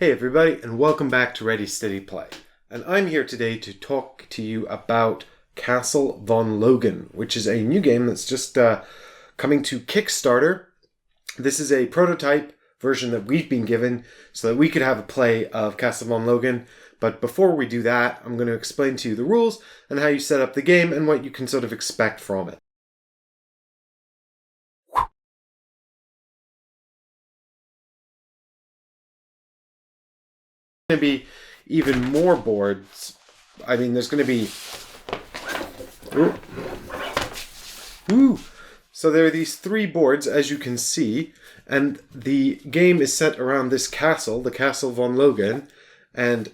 Hey everybody, and welcome back to Ready Steady Play. And I'm here today to talk to you about Castle Von Loghan, which is a new game that's just coming to Kickstarter. This is a prototype version that we've been given so that we could have a play of Castle Von Loghan. But before we do that, I'm going to explain to you the rules and how you set up the game and what you can sort of expect from it. Going to be even more boards. I mean, there's going to be... Ooh. So there are these 3 boards, as you can see, and the game is set around this castle, the Castle Von Loghan, and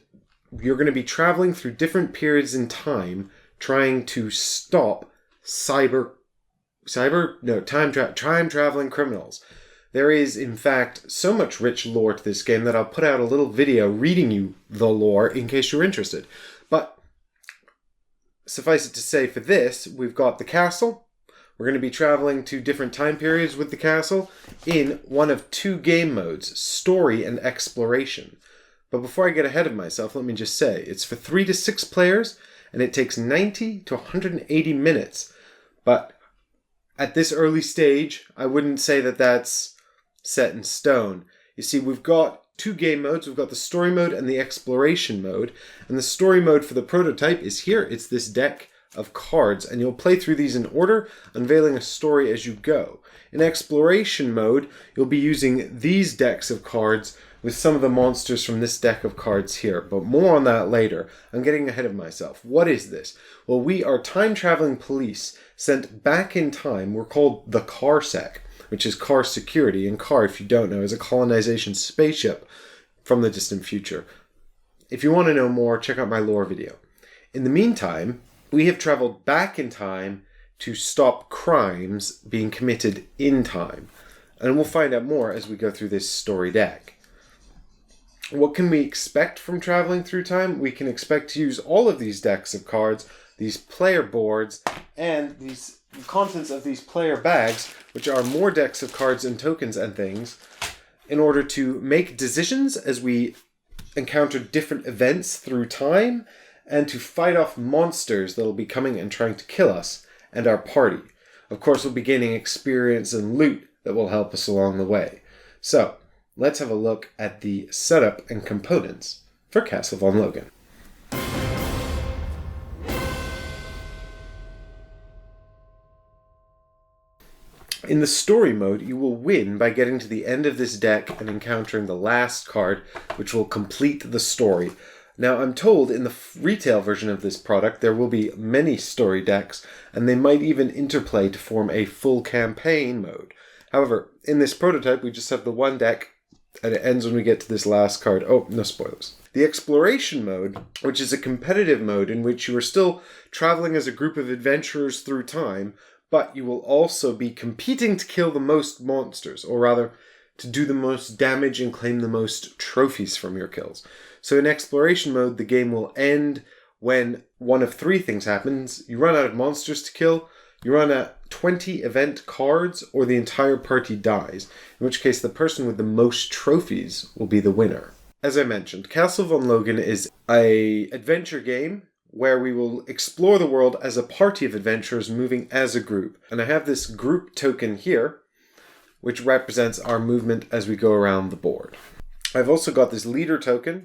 you're going to be traveling through different periods in time, trying to stop time-traveling criminals. There is, in fact, so much rich lore to this game that I'll put out a little video reading you the lore in case you're interested. But suffice it to say, for this, we've got the castle. We're going to be traveling to different time periods with the castle in one of 2 game modes, story and exploration. But before I get ahead of myself, let me just say, it's for 3 to 6 players, and it takes 90 to 180 minutes. But at this early stage, I wouldn't say that that's set in stone. You see, we've got 2 game modes. We've got the story mode and the exploration mode. And the story mode for the prototype is here. It's this deck of cards, and you'll play through these in order, unveiling a story as you go. In exploration mode, you'll be using these decks of cards with some of the monsters from this deck of cards here, but more on that later. I'm getting ahead of myself. What is this? Well, we are time-traveling police sent back in time. We're called the KarrSec, which is car security, and Kar, if you don't know, is a colonization spaceship from the distant future. If you want to know more, check out my lore video. In the meantime, we have traveled back in time to stop crimes being committed in time, and we'll find out more as we go through this story deck. What can we expect from traveling through time? We can expect to use all of these decks of cards, these player boards, and these contents of these player bags, which are more decks of cards and tokens and things, in order to make decisions as we encounter different events through time, and to fight off monsters that will be coming and trying to kill us and our party. Of course, we'll be gaining experience and loot that will help us along the way. So, let's have a look at the setup and components for Castle Von Loghan. In the story mode, you will win by getting to the end of this deck and encountering the last card, which will complete the story. Now, I'm told in the retail version of this product, there will be many story decks, and they might even interplay to form a full campaign mode. However, in this prototype, we just have the one deck, and it ends when we get to this last card. Oh, no spoilers. The exploration mode, which is a competitive mode in which you are still traveling as a group of adventurers through time, but you will also be competing to kill the most monsters, or rather, to do the most damage and claim the most trophies from your kills. So in exploration mode, the game will end when one of 3 things happens. You run out of monsters to kill, you run out 20 event cards, or the entire party dies, in which case the person with the most trophies will be the winner. As I mentioned, Castle Von Loghan is an adventure game where we will explore the world as a party of adventurers moving as a group. And I have this group token here, which represents our movement as we go around the board. I've also got this leader token.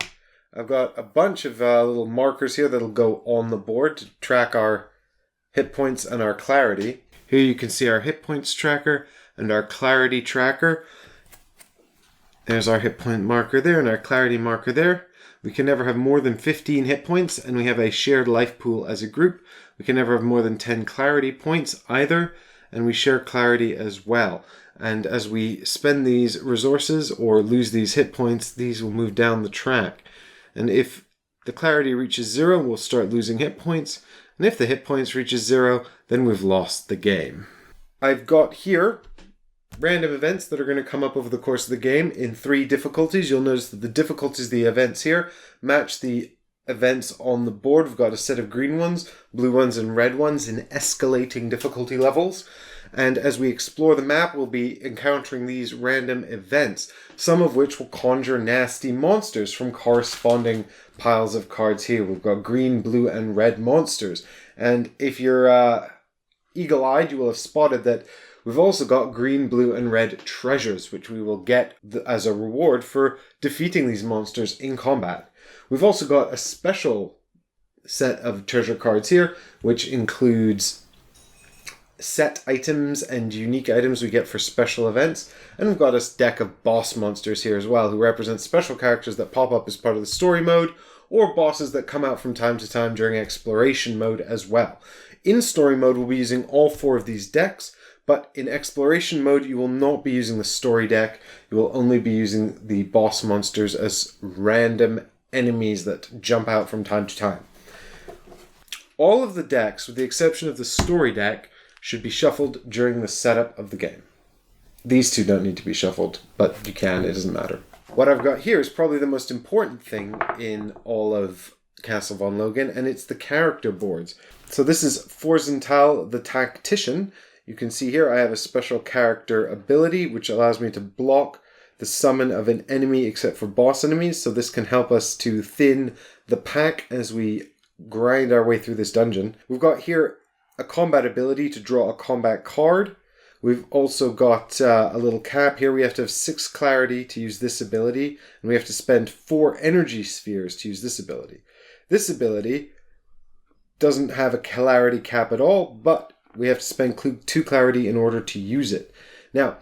I've got a bunch of little markers here that'll go on the board to track our hit points and our clarity. Here you can see our hit points tracker and our clarity tracker. There's our hit point marker there and our clarity marker there. We can never have more than 15 hit points, and we have a shared life pool as a group. We can never have more than 10 clarity points either, and we share clarity as well. And as we spend these resources or lose these hit points, these will move down the track. And if the clarity reaches 0, we'll start losing hit points. And if the hit points reaches 0, then we've lost the game. I've got here random events that are going to come up over the course of the game in 3 difficulties. You'll notice that the difficulties, the events here, match the events on the board. We've got a set of green ones, blue ones, and red ones in escalating difficulty levels. And as we explore the map, we'll be encountering these random events, some of which will conjure nasty monsters from corresponding piles of cards here. We've got green, blue, and red monsters. And if you're eagle-eyed, you will have spotted that we've also got green, blue, and red treasures, which we will get as a reward for defeating these monsters in combat. We've also got a special set of treasure cards here, which includes set items and unique items we get for special events. And we've got a deck of boss monsters here as well, who represent special characters that pop up as part of the story mode, or bosses that come out from time to time during exploration mode as well. In story mode, we'll be using all 4 of these decks, but in exploration mode, you will not be using the story deck. You will only be using the boss monsters as random enemies that jump out from time to time. All of the decks, with the exception of the story deck, should be shuffled during the setup of the game. These 2 don't need to be shuffled, but you can, it doesn't matter. What I've got here is probably the most important thing in all of Castle Von Loghan, and it's the character boards. So this is Forsenthal the Tactician. You can see here I have a special character ability which allows me to block the summon of an enemy except for boss enemies. So this can help us to thin the pack as we grind our way through this dungeon. We've got here a combat ability to draw a combat card. We've also got a little cap here. We have to have 6 clarity to use this ability, and we have to spend 4 energy spheres to use this ability. This ability doesn't have a clarity cap at all, but we have to spend 2 clarity in order to use it. Now,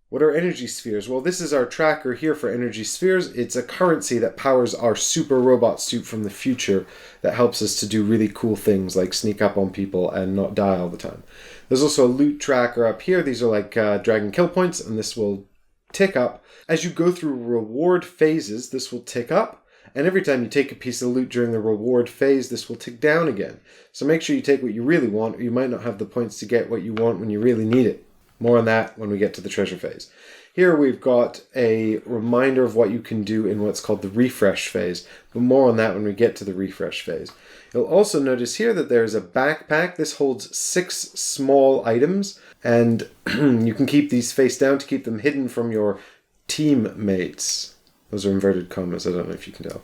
what are energy spheres? Well, this is our tracker here for energy spheres. It's a currency that powers our super robot suit from the future that helps us to do really cool things like sneak up on people and not die all the time. There's also a loot tracker up here. These are like dragon kill points, and this will tick up. As you go through reward phases, this will tick up. And every time you take a piece of loot during the reward phase, this will tick down again. So make sure you take what you really want, or you might not have the points to get what you want when you really need it. More on that when we get to the treasure phase. Here we've got a reminder of what you can do in what's called the refresh phase, but more on that when we get to the refresh phase. You'll also notice here that there's a backpack. This holds 6 small items, and you can keep these face down to keep them hidden from your teammates. Those are inverted commas, I don't know if you can tell.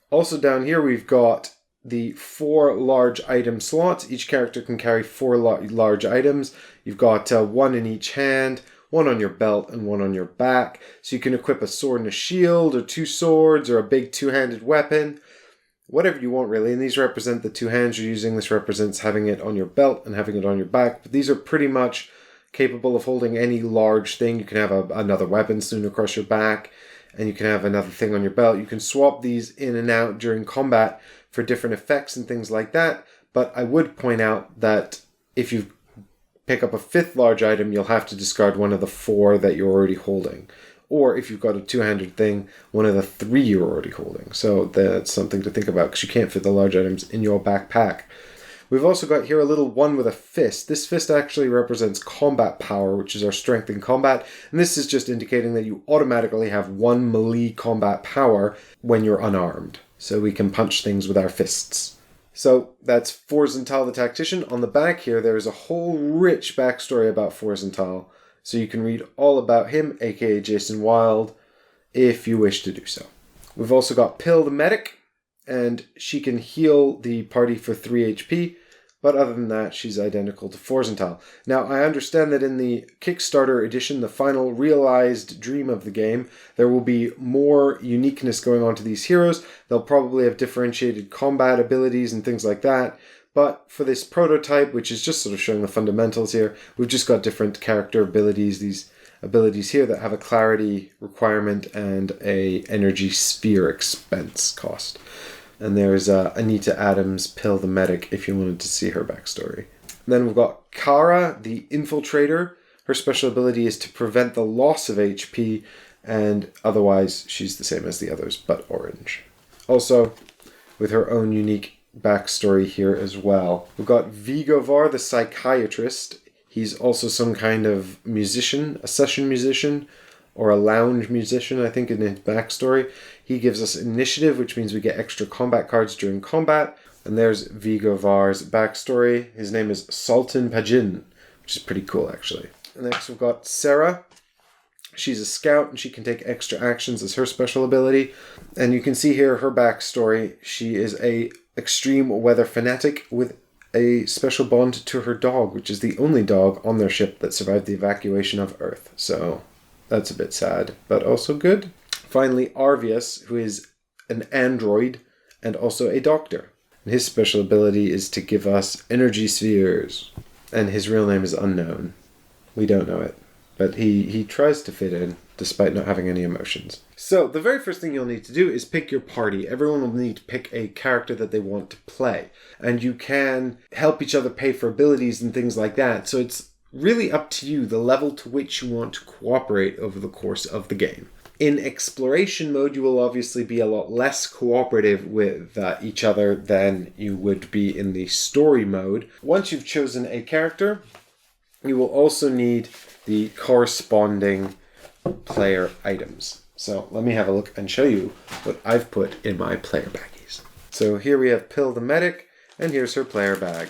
Also down here we've got the 4 large item slots. Each character can carry 4 large items. You've got 1 in each hand, 1 on your belt, and 1 on your back. So you can equip a sword and a shield, or 2 swords, or a big 2-handed weapon. Whatever you want, really. And these represent the 2 hands you're using. This represents having it on your belt and having it on your back. But these are pretty much capable of holding any large thing. You can have another weapon slung across your back, and you can have another thing on your belt. You can swap these in and out during combat for different effects and things like that. But I would point out that if you pick up a 5th large item, you'll have to discard one of the 4 that you're already holding. Or if you've got a 2-handed thing, one of the 3 you're already holding. So that's something to think about, because you can't fit the large items in your backpack. We've also got here a little one with a fist. This fist actually represents combat power, which is our strength in combat. And this is just indicating that you automatically have 1 melee combat power when you're unarmed. So we can punch things with our fists. So that's Forsenthal the Tactician. On the back here, there is a whole rich backstory about Forsenthal. So you can read all about him, aka Jason Wilde, if you wish to do so. We've also got Pill the Medic, and she can heal the party for 3 HP. But other than that, she's identical to Forsenthal. Now, I understand that in the Kickstarter edition, the final realized dream of the game, there will be more uniqueness going on to these heroes. They'll probably have differentiated combat abilities and things like that. But for this prototype, which is just sort of showing the fundamentals here, we've just got different character abilities, these abilities here that have a clarity requirement and a energy sphere expense cost. And there's Anita Adams, Pill the Medic, if you wanted to see her backstory. Then we've got Kara, the Infiltrator. Her special ability is to prevent the loss of HP, and otherwise she's the same as the others, but orange. Also, with her own unique backstory here as well. We've got Vigovar, the Psychiatrist. He's also some kind of musician, a session musician, or a lounge musician, I think, in his backstory. He gives us initiative, which means we get extra combat cards during combat. And there's Vigovar's backstory. His name is Sultan Pajin, which which is pretty cool, actually. Next, we've got Sarah. She's a scout, and she can take extra actions as her special ability. And you can see here her backstory. She is a extreme weather fanatic with a special bond to her dog, which is the only dog on their ship that survived the evacuation of Earth. So that's a bit sad, but also good. Finally, Arvius, who is an android and also a doctor. And his special ability is to give us energy spheres. And his real name is unknown. We don't know it. But he tries to fit in, despite not having any emotions. So, the very first thing you'll need to do is pick your party. Everyone will need to pick a character that they want to play. And you can help each other pay for abilities and things like that. So it's really up to you, the level to which you want to cooperate over the course of the game. In exploration mode, you will obviously be a lot less cooperative with each other than you would be in the story mode. Once you've chosen a character, you will also need the corresponding player items. So let me have a look and show you what I've put in my player baggies. So here we have Pill the Medic, and here's her player bag.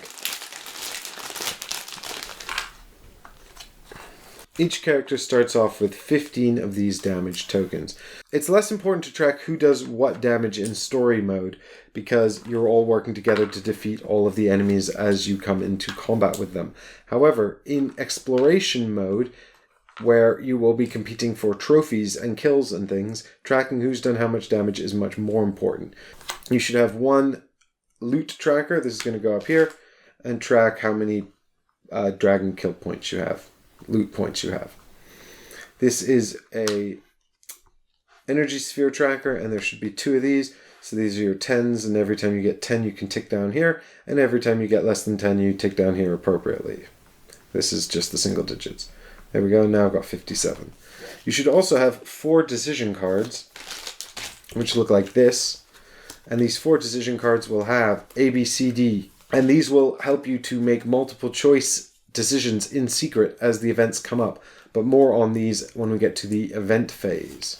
Each character starts off with 15 of these damage tokens. It's less important to track who does what damage in story mode, because you're all working together to defeat all of the enemies as you come into combat with them. However, in exploration mode, where you will be competing for trophies and kills and things, tracking who's done how much damage is much more important. You should have one loot tracker, this is going to go up here, and track how many dragon kill points you have. Loot points you have. This is a energy sphere tracker, and there should be 2 of these. So these are your 10s, and every time you get 10 you can tick down here, and every time you get less than 10 you tick down here appropriately. This is just the single digits. There we go, now I've got 57. You should also have 4 decision cards, which look like this, and these 4 decision cards will have A, B, C, D, and these will help you to make multiple choice decisions in secret as the events come up, but more on these when we get to the event phase.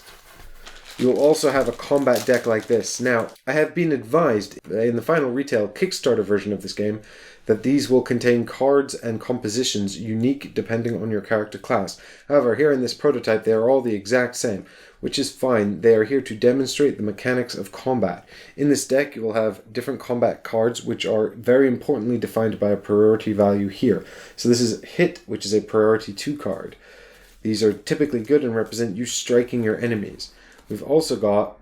You will also have a combat deck like this. Now, I have been advised in the final retail Kickstarter version of this game that these will contain cards and compositions unique depending on your character class. However, here in this prototype, they are all the exact same, which is fine. They are here to demonstrate the mechanics of combat. In this deck, you will have different combat cards, which are very importantly defined by a priority value here. So this is Hit, which is a priority 2 card. These are typically good and represent you striking your enemies. We've also got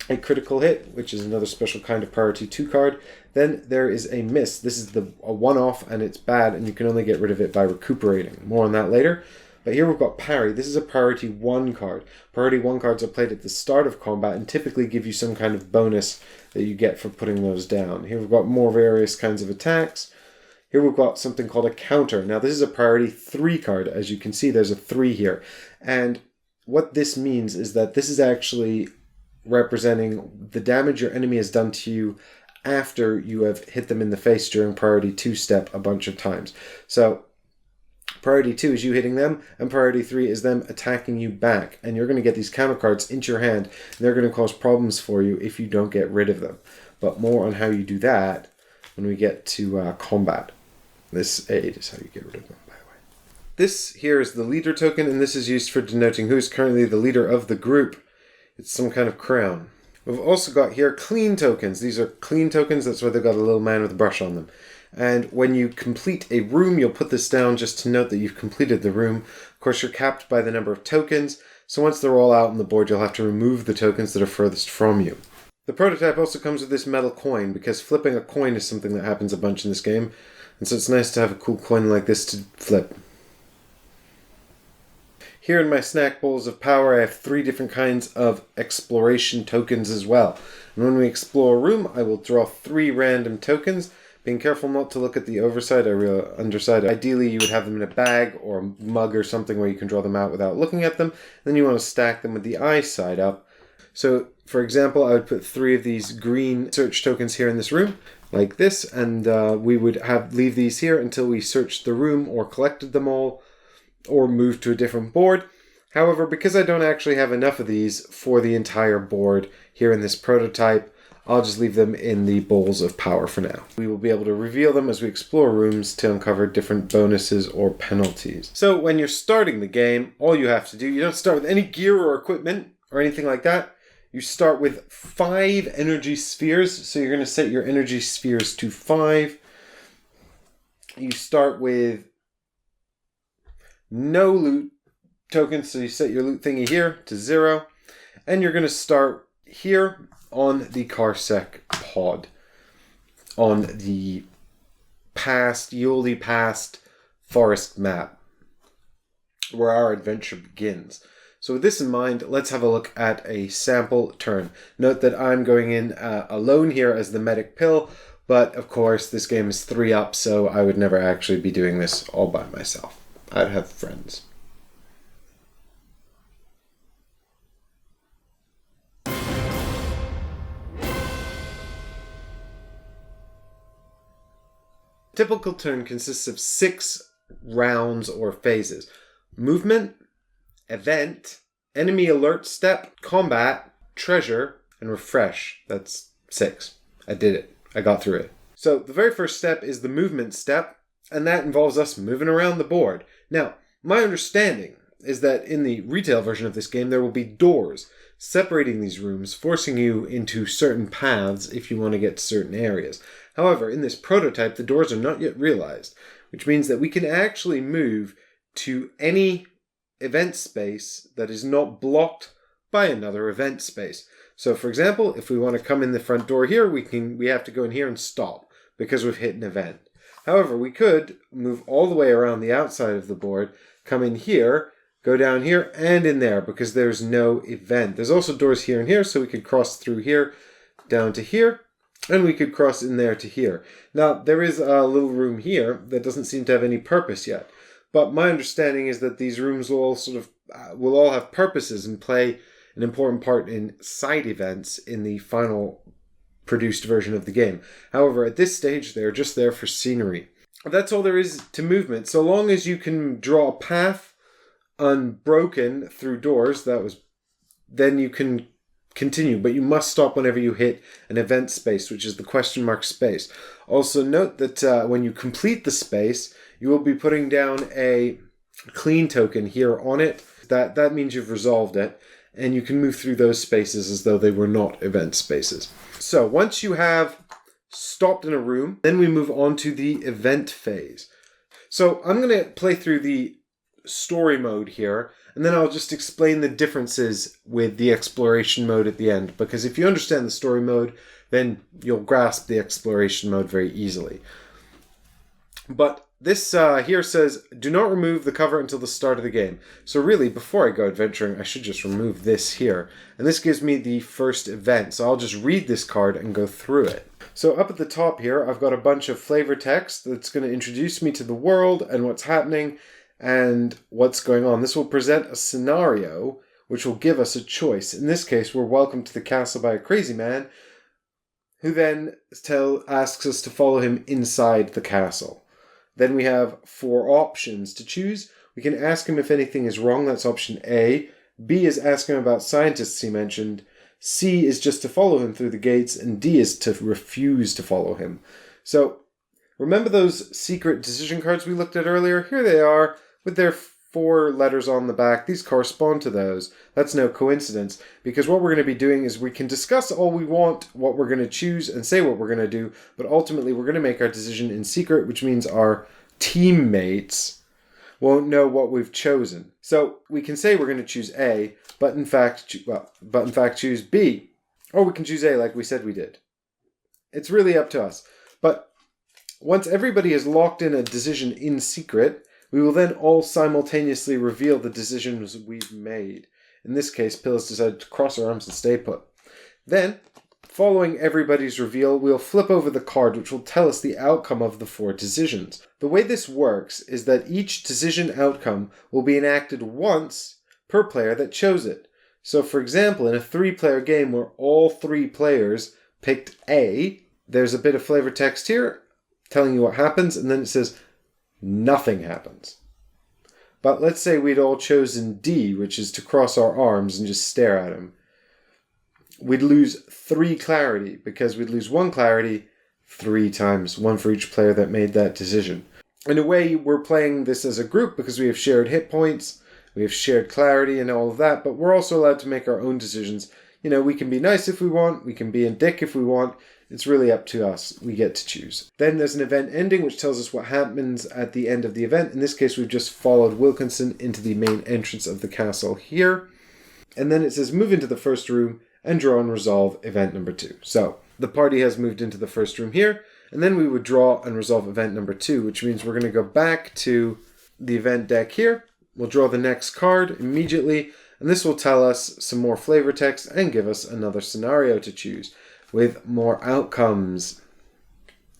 a critical hit, which is another special kind of priority 2 card. Then there is a miss. This is a one-off, and it's bad, and you can only get rid of it by recuperating. More on that later. But here we've got parry. This is a priority 1 card. Priority 1 cards are played at the start of combat and typically give you some kind of bonus that you get for putting those down. Here we've got more various kinds of attacks. Here we've got something called a counter. Now this is a priority 3 card. As you can see, there's a 3 here. And what this means is that this is actually representing the damage your enemy has done to you after you have hit them in the face during priority 2 step a bunch of times. So priority 2 is you hitting them, and priority 3 is them attacking you back. And you're going to get these counter cards into your hand, and they're going to cause problems for you if you don't get rid of them. But more on how you do that when we get to combat. This 8 is how you get rid of them, by the way. This here is the leader token, and this is used for denoting who is currently the leader of the group. It's some kind of crown. We've also got here clean tokens. These are clean tokens, that's why they've got a little man with a brush on them. And when you complete a room, you'll put this down just to note that you've completed the room. Of course, you're capped by the number of tokens, so once they're all out on the board, you'll have to remove the tokens that are furthest from you. The prototype also comes with this metal coin, because flipping a coin is something that happens a bunch in this game, and so it's nice to have a cool coin like this to flip. Here in my snack bowls of power, I have 3 different kinds of exploration tokens as well. And when we explore a room, I will draw 3 random tokens, being careful not to look at the underside. Ideally, you would have them in a bag or a mug or something where you can draw them out without looking at them. Then you want to stack them with the eye side up. So, for example, I would put 3 of these green search tokens here in this room, like this, and we would leave these here until we searched the room or collected them all, or moved to a different board. However, because I don't actually have enough of these for the entire board here in this prototype, I'll just leave them in the bowls of power for now. We will be able to reveal them as we explore rooms to uncover different bonuses or penalties. So when you're starting the game, all you have to do, you don't start with any gear or equipment or anything like that. You start with 5 energy spheres. So you're going to set your energy spheres to 5. You start with no loot tokens. So you set your loot thingy here to 0. And you're going to start here on the KarrSec pod. On the Yuli past forest map. Where our adventure begins. So with this in mind, let's have a look at a sample turn. Note that I'm going in alone here as the medic pill, but of course this game is 3 up, so I would never actually be doing this all by myself. I'd have friends. Typical turn consists of 6 rounds or phases. Movement, event, enemy alert step, combat, treasure, and refresh. That's 6. I did it. I got through it. So the very first step is the movement step, and that involves us moving around the board. Now, my understanding is that in the retail version of this game, there will be doors separating these rooms, forcing you into certain paths if you want to get to certain areas. However, in this prototype, the doors are not yet realized, which means that we can actually move to any event space that is not blocked by another event space. So for example, if we want to come in the front door here, we have to go in here and stop because we've hit an event. However, we could move all the way around the outside of the board, come in here, go down here and in there because there's no event. There's also doors here and here, so we could cross through here down to here, and we could cross in there to here. Now, there is a little room here that doesn't seem to have any purpose yet. But my understanding is that these rooms will all have purposes and play an important part in side events in the final produced version of the game. However, at this stage, they're just there for scenery. That's all there is to movement. So long as you can draw a path unbroken through doors, then you can continue. But you must stop whenever you hit an event space, which is the question mark space. Also note that when you complete the space, you will be putting down a clean token here on it. That means you've resolved it, and you can move through those spaces as though they were not event spaces. So once you have stopped in a room, then we move on to the event phase. So I'm going to play through the story mode here, and then I'll just explain the differences with the exploration mode at the end, because if you understand the story mode, then you'll grasp the exploration mode very easily. But this here says, do not remove the cover until the start of the game. So really, before I go adventuring, I should just remove this here. And this gives me the first event. So I'll just read this card and go through it. So up at the top here, I've got a bunch of flavor text that's going to introduce me to the world and what's happening and what's going on. This will present a scenario which will give us a choice. In this case, we're welcomed to the castle by a crazy man who then asks us to follow him inside the castle. Then we have 4 options to choose. We can ask him if anything is wrong. That's option A. B is ask him about scientists he mentioned. C is just to follow him through the gates. And D is to refuse to follow him. So remember those secret decision cards we looked at earlier? Here they are with their 4 letters on the back. These correspond to those. That's no coincidence, because what we're going to be doing is we can discuss all we want, what we're going to choose, and say what we're going to do, but ultimately we're going to make our decision in secret, which means our teammates won't know what we've chosen. So we can say we're going to choose A, but in fact choose B, or we can choose A like we said we did. It's really up to us. But once everybody has locked in a decision in secret, we will then all simultaneously reveal the decisions we've made. In this case, Pill has decided to cross her arms and stay put. Then, following everybody's reveal, we'll flip over the card which will tell us the outcome of the 4 decisions. The way this works is that each decision outcome will be enacted once per player that chose it. So for example, in a 3-player game where all 3 players picked A, there's a bit of flavor text here telling you what happens, and then it says nothing happens. But let's say we'd all chosen D, which is to cross our arms and just stare at him. we'd lose 3 clarity, because we'd lose 1 clarity 3 times, 1 for each player that made that decision. In a way, we're playing this as a group because we have shared hit points, we have shared clarity and all of that, but we're also allowed to make our own decisions. We can be nice if we want, we can be a dick if we want. It's really up to us. We get to choose. Then there's an event ending, which tells us what happens at the end of the event. In this case, we've just followed Wilkinson into the main entrance of the castle here. And then it says move into the first room and draw and resolve event number 2. So the party has moved into the first room here, and then we would draw and resolve event number 2, which means we're going to go back to the event deck here. We'll draw the next card immediately, and this will tell us some more flavor text and give us another scenario to choose with more outcomes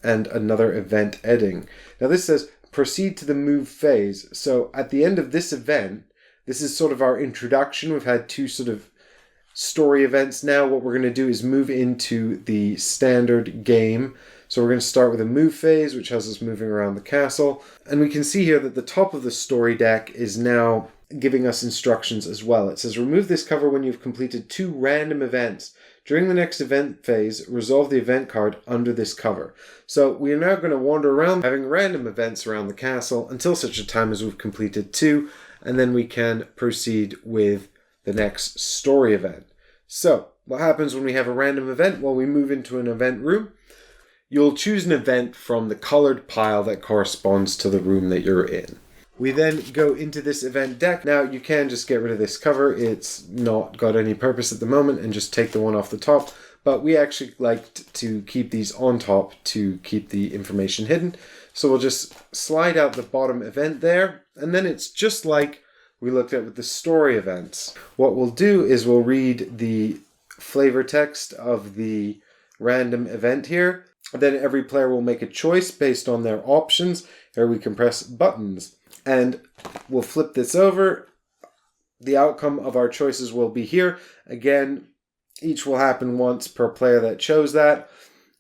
and another event ending. Now this says proceed to the move phase. So at the end of this event, this is sort of our introduction. We've had 2 sort of story events now. What we're going to do is move into the standard game. So we're going to start with a move phase, which has us moving around the castle. And we can see here that the top of the story deck is now giving us instructions as well. It says remove this cover when you've completed 2 random events. During the next event phase, resolve the event card under this cover. So we are now going to wander around having random events around the castle until such a time as we've completed 2, and then we can proceed with the next story event. So what happens when we have a random event? Well, we move into an event room. You'll choose an event from the colored pile that corresponds to the room that you're in. We then go into this event deck. Now you can just get rid of this cover. It's not got any purpose at the moment, and just take the one off the top. But we actually like to keep these on top to keep the information hidden. So we'll just slide out the bottom event there. And then it's just like we looked at with the story events. What we'll do is we'll read the flavor text of the random event here. Then every player will make a choice based on their options. Here we can press buttons. And we'll flip this over. The outcome of our choices will be here. Again, each will happen once per player that chose that.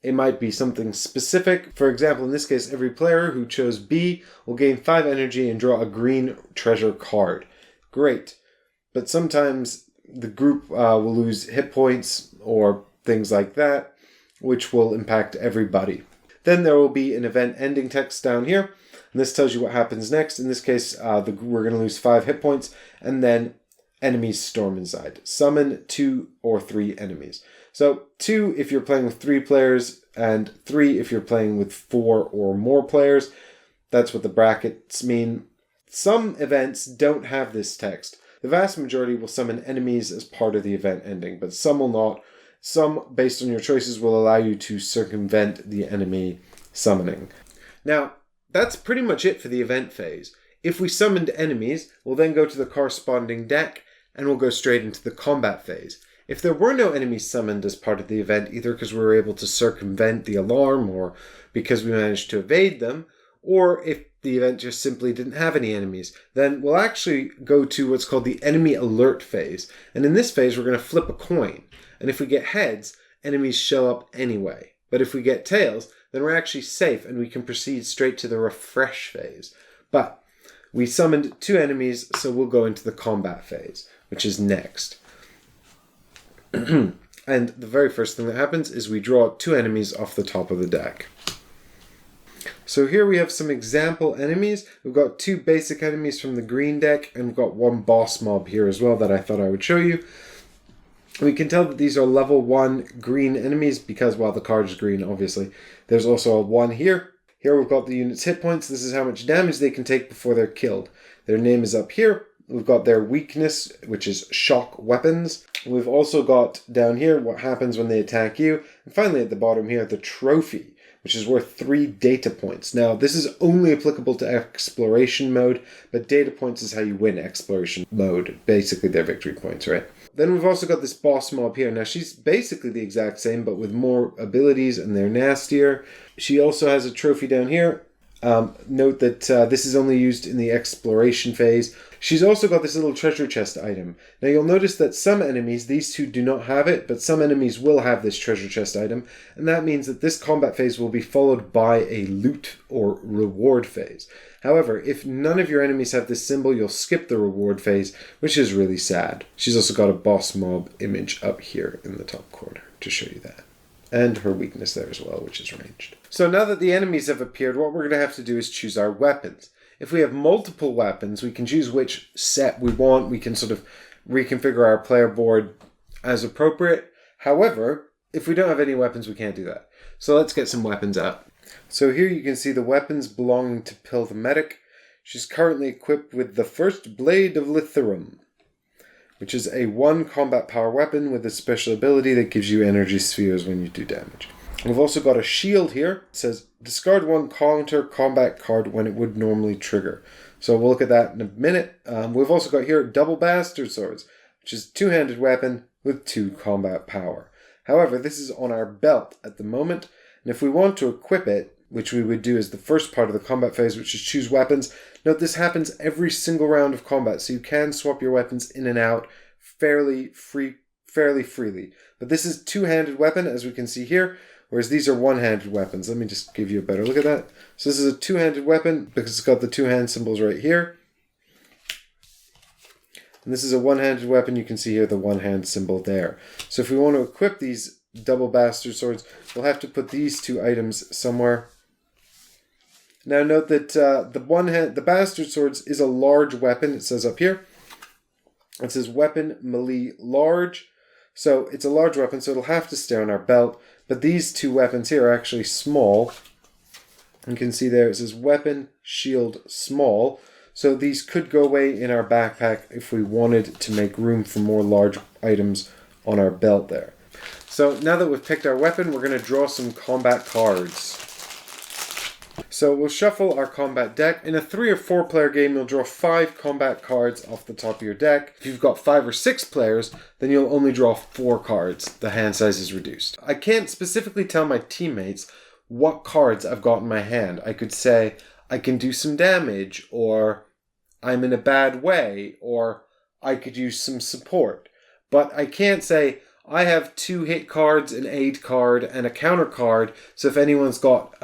It might be something specific. For example, in this case, every player who chose B will gain 5 energy and draw a green treasure card. Great. But sometimes the group will lose hit points or things like that, which will impact everybody. Then there will be an event ending text down here. And this tells you what happens next. In this case, we're going to lose 5 hit points, and then enemies storm inside. Summon 2 or 3 enemies. So 2 if you're playing with 3 players, and 3 if you're playing with 4 or more players. That's what the brackets mean. Some events don't have this text. The vast majority will summon enemies as part of the event ending, but some will not. Some, based on your choices, will allow you to circumvent the enemy summoning. Now, that's pretty much it for the event phase. If we summoned enemies, we'll then go to the corresponding deck, and we'll go straight into the combat phase. If there were no enemies summoned as part of the event, either because we were able to circumvent the alarm, or because we managed to evade them, or if the event just simply didn't have any enemies, then we'll actually go to what's called the enemy alert phase. And in this phase, we're going to flip a coin. And if we get heads, enemies show up anyway. But if we get tails, then we're actually safe and we can proceed straight to the refresh phase. But we summoned 2 enemies, so we'll go into the combat phase, which is next. And the very first thing that happens is we draw 2 enemies off the top of the deck. So here we have some example enemies. We've got 2 basic enemies from the green deck, and we've got 1 boss mob here as well that I thought I would show you. We can tell that these are level 1 green enemies because, well, the card is green, obviously. There's also a 1 here. Here we've got the unit's hit points. This is how much damage they can take before they're killed. Their name is up here. We've got their weakness, which is shock weapons. We've also got down here what happens when they attack you. And finally at the bottom here, the trophy, which is worth 3 data points. Now, this is only applicable to exploration mode, but data points is how you win exploration mode. Basically, they're victory points, right? Then we've also got this boss mob here. Now, she's basically the exact same, but with more abilities, and they're nastier. She also has a trophy down here. Note that this is only used in the exploration phase. She's also got this little treasure chest item. Now you'll notice that some enemies, these two do not have it, but some enemies will have this treasure chest item, and that means that this combat phase will be followed by a loot or reward phase. However, if none of your enemies have this symbol, you'll skip the reward phase, which is really sad. She's also got a boss mob image up here in the top corner to show you that. And her weakness there as well, which is ranged. So now that the enemies have appeared, what we're going to have to do is choose our weapons. If we have multiple weapons, we can choose which set we want. We can sort of reconfigure our player board as appropriate. However, if we don't have any weapons, we can't do that. So let's get some weapons out. So here you can see the weapons belonging to Pill the Medic. She's currently equipped with the first Blade of Lithium, which is a 1 combat power weapon with a special ability that gives you energy spheres when you do damage. We've also got a shield here. It says, discard 1 counter combat card when it would normally trigger. So we'll look at that in a minute. We've also got here double bastard swords, which is a 2-handed weapon with 2 combat power. However, this is on our belt at the moment, and if we want to equip it, which we would do as the first part of the combat phase, which is choose weapons. Note this happens every single round of combat, so you can swap your weapons in and out fairly freely. But this is 2-handed weapon, as we can see here, whereas these are 1-handed weapons. Let me just give you a better look at that. So this is a 2-handed weapon because it's got the 2-hand symbols right here. And this is a 1-handed weapon. You can see here the 1-hand symbol there. So if we want to equip these double bastard swords, we'll have to put these 2 items somewhere. Now note that the bastard swords is a large weapon. It says up here. It says weapon melee large. So it's a large weapon, so it'll have to stay on our belt. But these 2 weapons here are actually small. You can see there it says weapon shield small. So these could go away in our backpack if we wanted to make room for more large items on our belt there. So now that we've picked our weapon, we're going to draw some combat cards. So we'll shuffle our combat deck. In a 3 or 4 player game, you'll draw 5 combat cards off the top of your deck. If you've got 5 or 6 players, then you'll only draw 4 cards. The hand size is reduced. I can't specifically tell my teammates what cards I've got in my hand. I could say, I can do some damage, or I'm in a bad way, or I could use some support. But I can't say, I have 2 hit cards, an aid card, and a counter card, so if anyone's got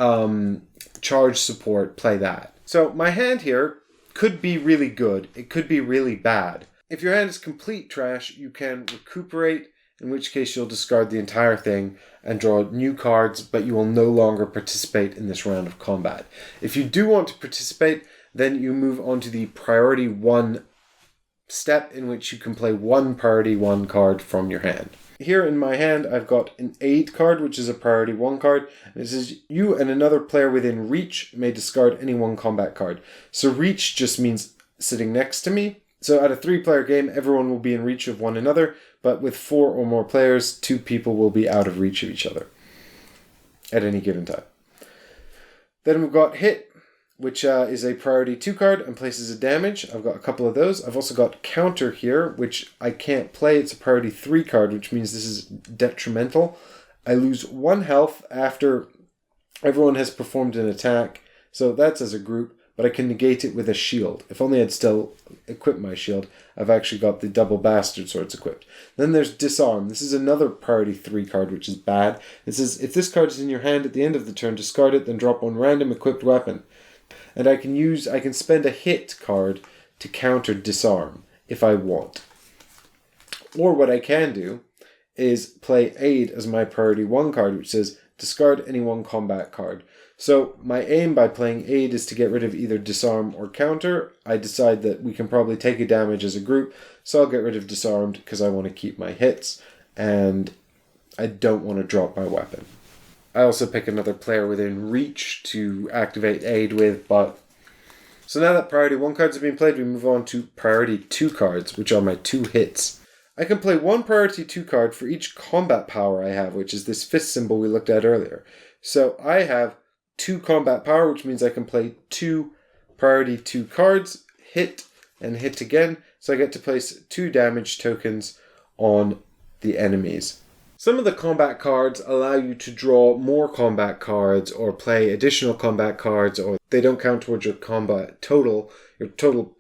charge support, play that. So my hand here could be really good, it could be really bad. If your hand is complete trash, you can recuperate, in which case you'll discard the entire thing and draw new cards, but you will no longer participate in this round of combat. If you do want to participate, then you move on to the priority 1 step, in which you can play 1 priority 1 card from your hand. Here in my hand, I've got an aid card, which is a priority 1 card. And it says, you and another player within reach may discard any 1 combat card. So reach just means sitting next to me. So at a 3-player game, everyone will be in reach of one another. But with 4 or more players, 2 people will be out of reach of each other at any given time. Then we've got hit, which is a priority 2 card and places a damage. I've got a couple of those. I've also got counter here, which I can't play. It's a priority 3 card, which means this is detrimental. I lose 1 health after everyone has performed an attack. So that's as a group, but I can negate it with a shield. If only I'd still equip my shield. I've actually got the double bastard swords equipped. Then there's disarm. This is another priority 3 card, which is bad. It says, if this card is in your hand at the end of the turn, discard it, then drop 1 random equipped weapon. And I can spend a hit card to counter disarm if I want. Or what I can do is play aid as my priority 1 card, which says discard any 1 combat card. So my aim by playing aid is to get rid of either disarm or counter. I decide that we can probably take a damage as a group, so I'll get rid of disarmed because I want to keep my hits and I don't want to drop my weapon. I also pick another player within reach to activate aid with, but... So now that priority 1 cards have been played, we move on to priority 2 cards, which are my 2 hits. I can play 1 priority 2 card for each combat power I have, which is this fist symbol we looked at earlier. So I have 2 combat power, which means I can play 2 priority 2 cards, hit and hit again, so I get to place 2 damage tokens on the enemies. Some of the combat cards allow you to draw more combat cards or play additional combat cards, or they don't count towards your total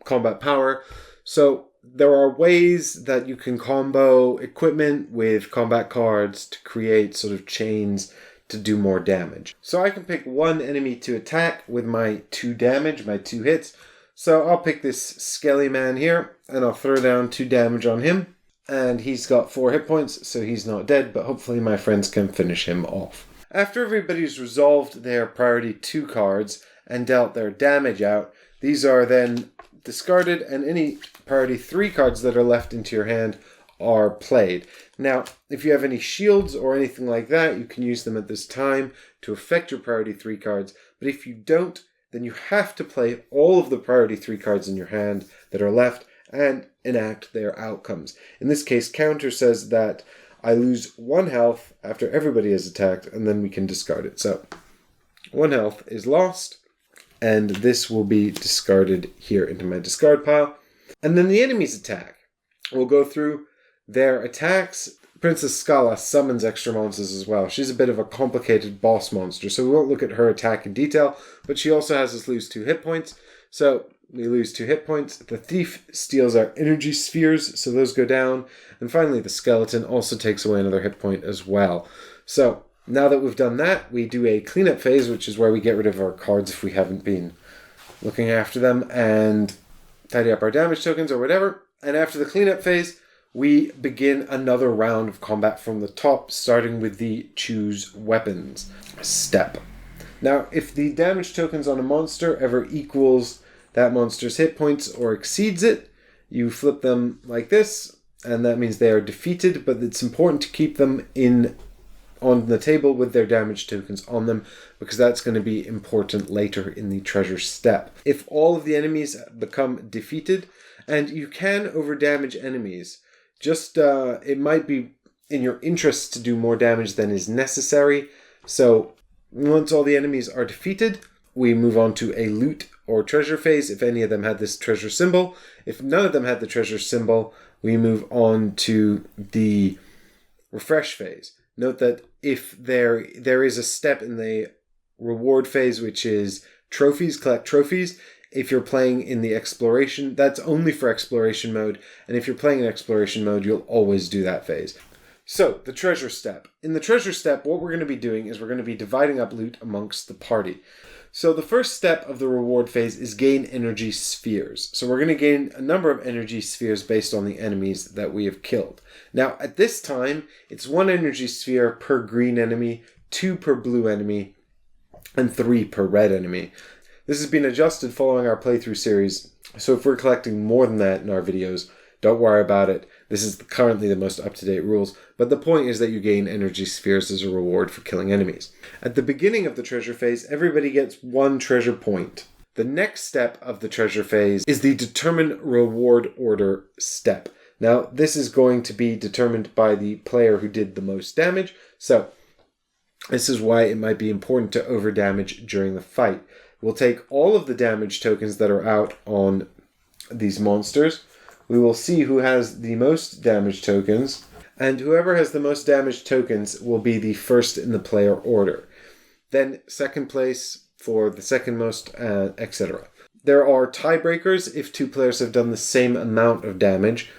combat power. So there are ways that you can combo equipment with combat cards to create sort of chains to do more damage. So I can pick one enemy to attack with my 2 damage, my 2 hits. So I'll pick this Skelly Man here, and I'll throw down 2 damage on him. And he's got 4 hit points, so he's not dead, but hopefully my friends can finish him off. After everybody's resolved their priority 2 cards and dealt their damage out, these are then discarded, and any priority 3 cards that are left into your hand are played. Now, if you have any shields or anything like that, you can use them at this time to affect your priority 3 cards. But if you don't, then you have to play all of the priority 3 cards in your hand that are left and enact their outcomes. In this case, counter says that I lose 1 health after everybody is attacked, and then we can discard it. So 1 health is lost, and this will be discarded here into my discard pile. And then the enemies attack. We'll go through their attacks. Princess Scala summons extra monsters as well. She's a bit of a complicated boss monster, so we won't look at her attack in detail, but she also has us lose 2 hit points. So we lose 2 hit points. The thief steals our energy spheres, so those go down. And finally, the skeleton also takes away another hit point as well. So now that we've done that, we do a cleanup phase, which is where we get rid of our cards if we haven't been looking after them, and tidy up our damage tokens or whatever. And after the cleanup phase, we begin another round of combat from the top, starting with the choose weapons step. Now, if the damage tokens on a monster ever equals that monster's hit points or exceeds it, you flip them like this, and that means they are defeated, but it's important to keep them on the table with their damage tokens on them, because that's going to be important later in the treasure step. If all of the enemies become defeated, and you can overdamage enemies, just it might be in your interest to do more damage than is necessary. So once all the enemies are defeated, we move on to a loot or treasure phase if any of them had this treasure symbol. If none of them had the treasure symbol, we move on to the refresh phase. Note that if there is a step in the reward phase, which is trophies, collect trophies. If you're playing in the exploration, that's only for exploration mode. And if you're playing in exploration mode, you'll always do that phase. So, the treasure step. In the treasure step, what we're going to be doing is we're going to be dividing up loot amongst the party. So the first step of the reward phase is gain energy spheres. So we're going to gain a number of energy spheres based on the enemies that we have killed. Now, at this time, it's 1 energy sphere per green enemy, 2 per blue enemy, and 3 per red enemy. This has been adjusted following our playthrough series, so if we're collecting more than that in our videos, don't worry about it. This is currently the most up-to-date rules, but the point is that you gain energy spheres as a reward for killing enemies. At the beginning of the treasure phase, everybody gets 1 treasure point. The next step of the treasure phase is the determine reward order step. Now, this is going to be determined by the player who did the most damage, so this is why it might be important to overdamage during the fight. We'll take all of the damage tokens that are out on these monsters. We will see who has the most damage tokens, and whoever has the most damage tokens will be the first in the player order. Then second place for the second most, etc. There are tiebreakers if 2 players have done the same amount of damage,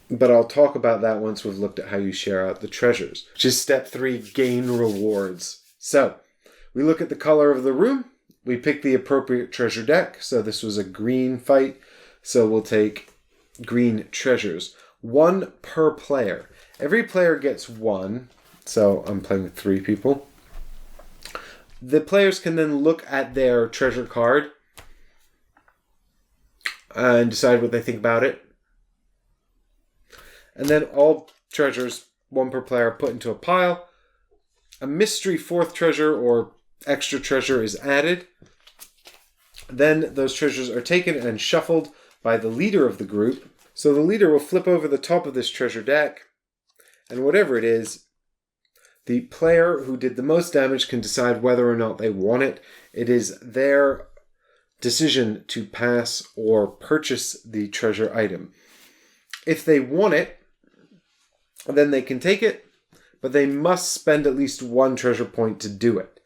but I'll talk about that once we've looked at how you share out the treasures, which is step 3, gain rewards. So, we look at the color of the room. We pick the appropriate treasure deck. So this was a green fight. So we'll take green treasures. 1 per player. Every player gets 1. So I'm playing with 3 people. The players can then look at their treasure card and decide what they think about it. And then all treasures, 1 per player, put into a pile. A mystery 4th treasure or extra treasure is added. Then those treasures are taken and shuffled by the leader of the group. So the leader will flip over the top of this treasure deck, and whatever it is, the player who did the most damage can decide whether or not they want it. It is their decision to pass or purchase the treasure item. If they want it, then they can take it, but they must spend at least 1 treasure point to do it.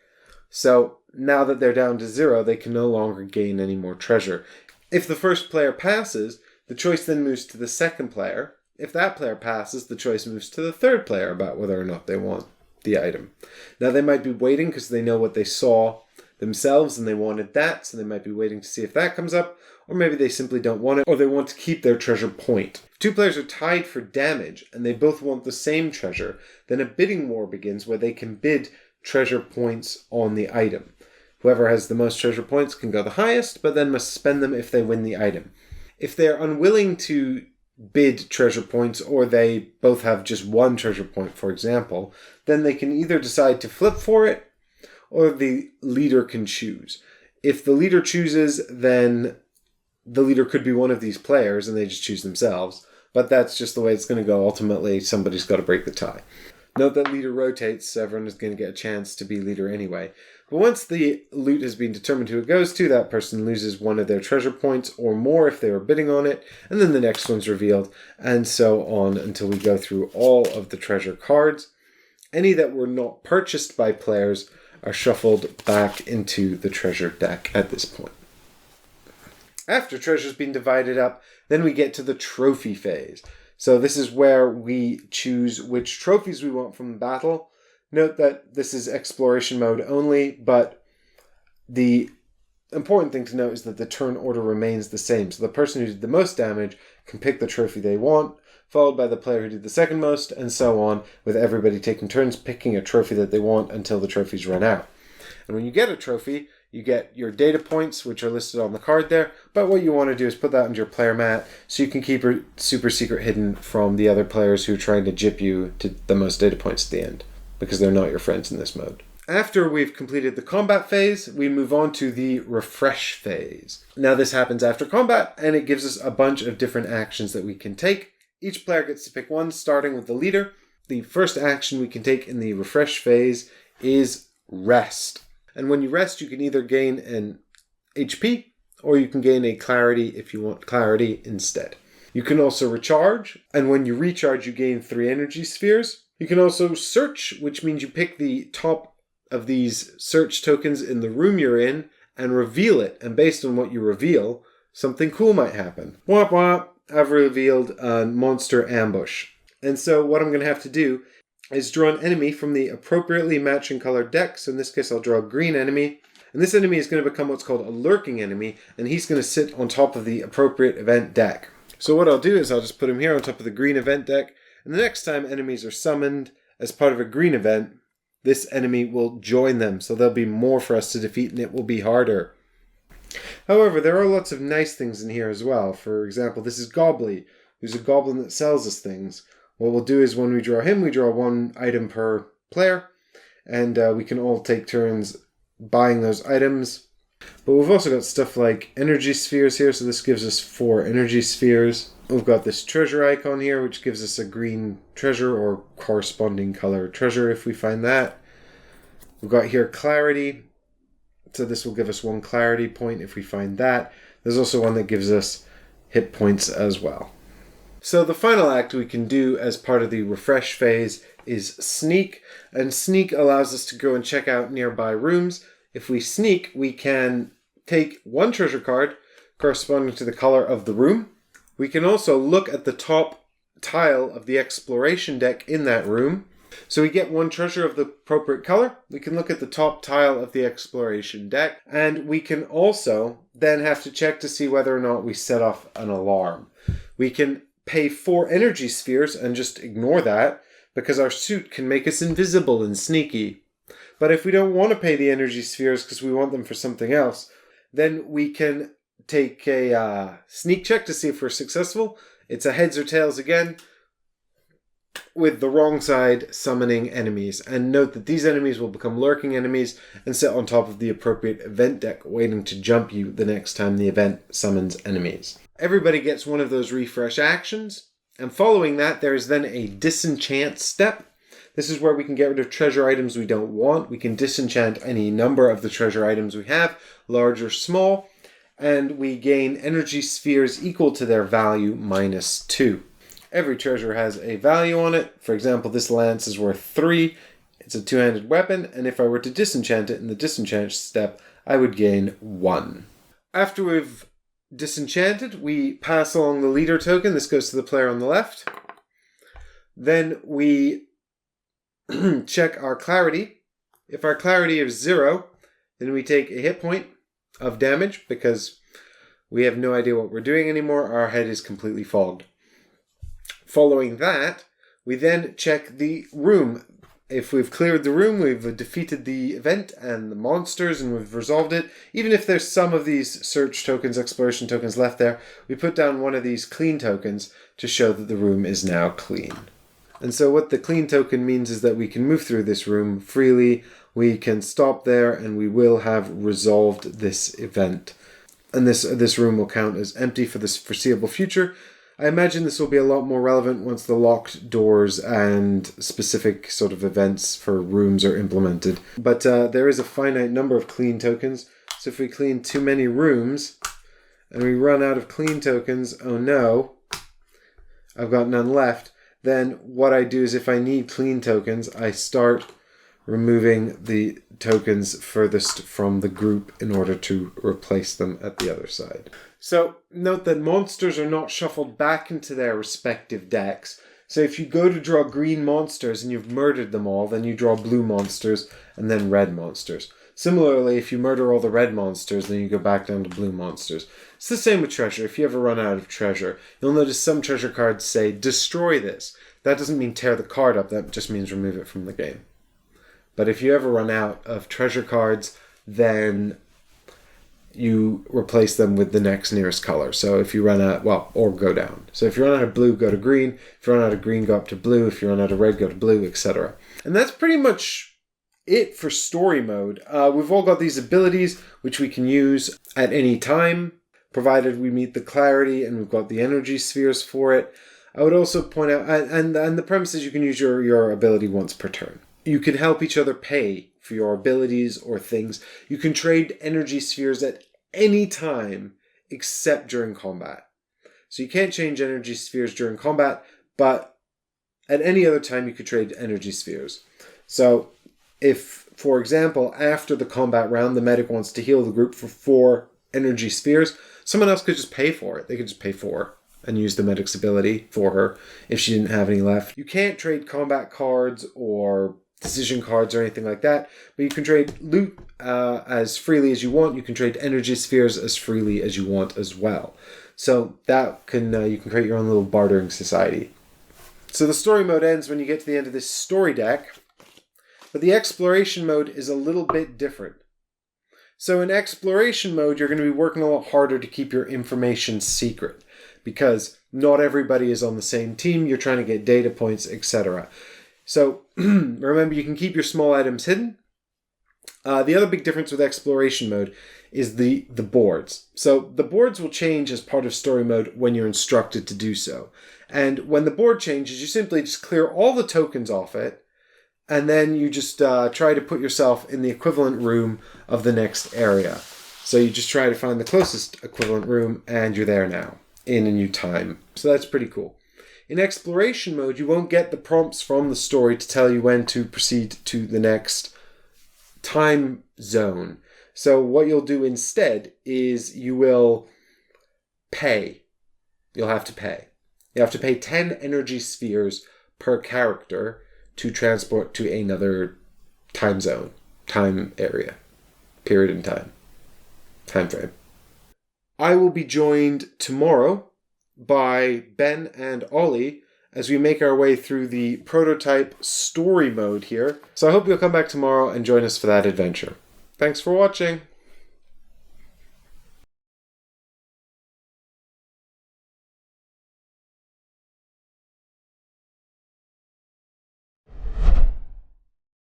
So now that they're down to 0, they can no longer gain any more treasure. If the first player passes, the choice then moves to the second player. If that player passes, the choice moves to the third player about whether or not they want the item. Now they might be waiting because they know what they saw themselves and they wanted that, so they might be waiting to see if that comes up, or maybe they simply don't want it, or they want to keep their treasure point. If 2 players are tied for damage and they both want the same treasure, then a bidding war begins where they can bid treasure points on the item. Whoever has the most treasure points can go the highest, but then must spend them if they win the item. If they're unwilling to bid treasure points, or they both have just 1 treasure point, for example, then they can either decide to flip for it, or the leader can choose. If the leader chooses, then the leader could be one of these players and they just choose themselves, but that's just the way it's going to go. Ultimately, somebody's got to break the tie. Note that leader rotates, so everyone is going to get a chance to be leader anyway. But once the loot has been determined who it goes to, that person loses 1 of their treasure points or more if they were bidding on it, and then the next one's revealed, and so on until we go through all of the treasure cards. Any that were not purchased by players are shuffled back into the treasure deck at this point. After treasure's been divided up, then we get to the trophy phase. So this is where we choose which trophies we want from the battle. Note that this is exploration mode only, but the important thing to note is that the turn order remains the same. So the person who did the most damage can pick the trophy they want, followed by the player who did the second most, and so on, with everybody taking turns picking a trophy that they want until the trophies run out. And when you get a trophy, you get your data points, which are listed on the card there, but what you want to do is put that into your player mat so you can keep your super secret hidden from the other players who are trying to gyp you to the most data points at the end, because they're not your friends in this mode. After we've completed the combat phase, we move on to the refresh phase. Now this happens after combat, and it gives us a bunch of different actions that we can take. Each player gets to pick one, starting with the leader. The first action we can take in the refresh phase is rest. And when you rest, you can either gain an HP, or you can gain a clarity if you want clarity instead. You can also recharge, and when you recharge, you gain 3 energy spheres. You can also search, which means you pick the top of these search tokens in the room you're in and reveal it. And based on what you reveal, something cool might happen. Womp womp, I've revealed a monster ambush. And so what I'm going to have to do is draw an enemy from the appropriately matching colored deck. So in this case, I'll draw a green enemy. And this enemy is going to become what's called a lurking enemy, and he's going to sit on top of the appropriate event deck. So what I'll do is I'll just put him here on top of the green event deck, and the next time enemies are summoned as part of a green event, this enemy will join them, so there'll be more for us to defeat and it will be harder. However, there are lots of nice things in here as well. For example, this is Gobbly, who's a goblin that sells us things. What we'll do is when we draw him, we draw 1 item per player, and we can all take turns buying those items. But we've also got stuff like energy spheres here, so this gives us 4 energy spheres. We've got this treasure icon here, which gives us a green treasure or corresponding color treasure if we find that. We've got here clarity, so this will give us 1 clarity point if we find that. There's also one that gives us hit points as well. So the final act we can do as part of the refresh phase is sneak, and sneak allows us to go and check out nearby rooms. If we sneak, we can take 1 treasure card corresponding to the color of the room. We can also look at the top tile of the exploration deck in that room. So we get 1 treasure of the appropriate color. We can look at the top tile of the exploration deck, and we can also then have to check to see whether or not we set off an alarm. We can pay 4 energy spheres and just ignore that, because our suit can make us invisible and sneaky. But if we don't want to pay the energy spheres because we want them for something else, then we can take a sneak check to see if we're successful. It's a heads or tails again, with the wrong side summoning enemies. And note that these enemies will become lurking enemies and sit on top of the appropriate event deck, waiting to jump you the next time the event summons enemies. Everybody gets 1 of those refresh actions, and following that there is then a disenchant step. This is where we can get rid of treasure items we don't want. We can disenchant any number of the treasure items we have, large or small, and we gain energy spheres equal to their value -2. Every treasure has a value on it. For example, this lance is worth 3. It's a two-handed weapon, and if I were to disenchant it in the disenchant step, I would gain 1. After we've disenchanted, we pass along the leader token. This goes to the player on the left. Then we check our clarity. If our clarity is 0, then we take a hit point of damage because we have no idea what we're doing anymore. Our head is completely fogged. Following that, we then check the room. If we've cleared the room, we've defeated the event and the monsters and we've resolved it. Even if there's some of these search tokens, exploration tokens left there, we put down one of these clean tokens to show that the room is now clean. And so what the clean token means is that we can move through this room freely. We can stop there and we will have resolved this event. And this room will count as empty for this foreseeable future. I imagine this will be a lot more relevant once the locked doors and specific sort of events for rooms are implemented. But there is a finite number of clean tokens. So if we clean too many rooms and we run out of clean tokens, oh no, I've got none left. Then what I do is if I need clean tokens, I start removing the tokens furthest from the group in order to replace them at the other side. So note that monsters are not shuffled back into their respective decks. So if you go to draw green monsters and you've murdered them all, then you draw blue monsters and then red monsters. Similarly, if you murder all the red monsters, then you go back down to blue monsters. It's the same with treasure. If you ever run out of treasure, you'll notice some treasure cards say, destroy this. That doesn't mean tear the card up, that just means remove it from the game. But if you ever run out of treasure cards, then you replace them with the next nearest color. So if you run out, or go down. So if you run out of blue, go to green. If you run out of green, go up to blue. If you run out of red, go to blue, etc. And that's pretty much it for story mode. We've all got these abilities which we can use at any time, provided we meet the clarity and we've got the energy spheres for it. I would also point out, and the premise is you can use your ability once per turn. You can help each other pay for your abilities or things. You can trade energy spheres at any time except during combat. So you can't change energy spheres during combat, but at any other time you could trade energy spheres. So if, for example, after the combat round, the medic wants to heal the group for 4 energy spheres, someone else could just pay for it. They could just pay 4 and use the medic's ability for her if she didn't have any left. You can't trade combat cards or decision cards or anything like that, but you can trade loot as freely as you want. You can trade energy spheres as freely as you want as well. So that can you can create your own little bartering society. So the story mode ends when you get to the end of this story deck, but the exploration mode is a little bit different. So in exploration mode, you're going to be working a lot harder to keep your information secret because not everybody is on the same team. You're trying to get data points, etc. So remember, you can keep your small items hidden. The other big difference with exploration mode is the boards. So the boards will change as part of story mode when you're instructed to do so. And when the board changes, you simply just clear all the tokens off it, and then you just try to put yourself in the equivalent room of the next area. So you just try to find the closest equivalent room, and you're there now in a new time. So that's pretty cool. In exploration mode, you won't get the prompts from the story to tell you when to proceed to the next time zone. So what you'll do instead is you will pay. You'll have to pay. You have to pay 10 energy spheres per character to transport to another time zone, time area, period in time, time frame. I will be joined tomorrow by Ben and Ollie as we make our way through the prototype story mode here. So I hope you'll come back tomorrow and join us for that adventure. Thanks for watching.